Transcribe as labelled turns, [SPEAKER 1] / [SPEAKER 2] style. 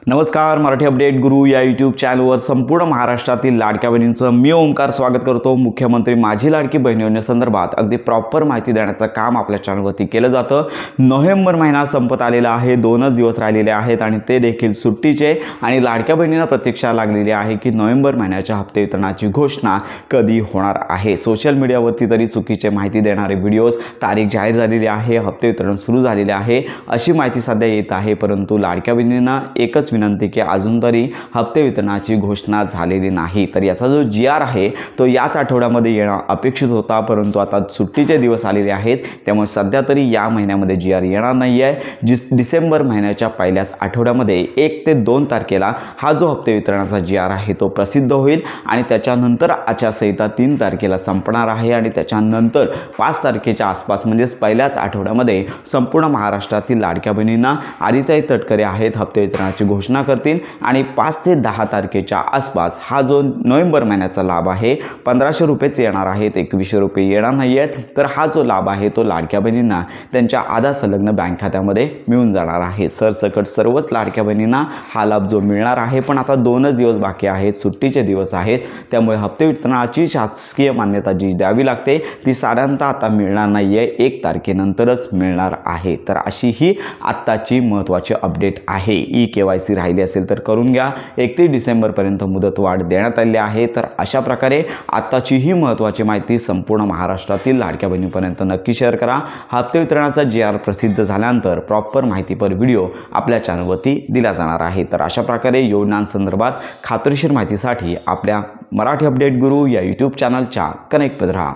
[SPEAKER 1] नमस्कार, मराठी अपडेट गुरु या यूट्यूब चॅनलवर संपूर्ण महाराष्ट्रातील लाडक्या बहिणींचं मी ओंकार स्वागत करतो। मुख्यमंत्री माझी लाडकी बहीण योजनेसंदर्भात अगदी प्रॉपर माहिती देण्याचं काम आपल्या चॅनलवरती केलं जातं। नोव्हेंबर महिना संपत आलेला आहे, 2च दिवस राहिलेले आहेत आणि ते देखील सुट्टीचे आणि लाडक्या बहिणींना प्रतीक्षा लागलेली आहे की नोव्हेंबर महिन्याच्या हप्ते वितरणाची घोषणा कधी होणार आहे। सोशल मीडियावरती तरी चुकीचे माहिती देणारे व्हिडिओज, तारीख जाहीर झालेली आहे, हप्ते वितरण सुरू झालेले आहे अशी माहिती सध्या येत आहे। परंतु लाडक्या बहिणींना एकच विनंती की अजून तरी हप्ते वितरणाची घोषणा झालेली नाही। तर याचा जो GR आहे तो याच आठवड्यामध्ये येणं अपेक्षित होता, परंतु आता सुट्टीचे दिवस आलेले आहेत त्यामुळे सध्या तरी या महिन्यामध्ये GR येणार नाही आहे। डिसेंबर महिन्याच्या पहिल्याच आठवड्यामध्ये 1 ते 2 तारखेला हा जो हप्ते वितरणाचा GR आहे तो प्रसिद्ध होईल आणि त्याच्यानंतर आचारसंहिता 3 तारखेला संपणार आहे आणि त्याच्यानंतर 5 तारखेच्या आसपास म्हणजे पहिल्याच आठवड्यामध्ये संपूर्ण महाराष्ट्रातील लाडक्या बहिणींना आदिताई तटकरे आहेत हप्ते वितरणाची घोषणा करतील आणि 5 ते 10 तारखेच्या आसपास हा जो नोव्हेंबर महिन्याचा लाभ आहे 1500 रुपयेच येणार आहेत, 2100 रुपये येणार नाही आहेत। तर हा जो लाभ आहे तो लाडक्या बहिणींना त्यांच्या आधार संलग्न बँक खात्यामध्ये मिळून जाणार आहे। सरसकट सर्वच लाडक्या बहिणींना हा लाभ जो मिळणार आहे, पण आता 2च दिवस बाकी आहेत, सुट्टीचे दिवस आहेत, त्यामुळे हप्ते वितरणाची शासकीय मान्यता जी द्यावी लागते ती साधारणतः आता मिळणार नाही आहे, 1 तारखेनंतरच मिळणार आहे। तर अशी ही आत्ताची महत्त्वाची अपडेट आहे। KYC राहिली असेल तर करून घ्या, 31 डिसेंबरपर्यंत मुदतवाढ देण्यात आली आहे। तर अशा प्रकारे आत्ताची ही महत्त्वाची माहिती संपूर्ण महाराष्ट्रातील लाडक्या बहिणींपर्यंत नक्की शेअर करा। हप्ते वितरणाचा GR प्रसिद्ध झाल्यानंतर प्रॉपर माहितीपर व्हिडिओ आपल्या चॅनलवरती दिला जाणार आहे। तर अशा प्रकारे योजनांसंदर्भात खात्रीशीर माहितीसाठी आपल्या मराठी अपडेट गुरु या यूट्यूब चॅनलच्या कनेक्ट राहा।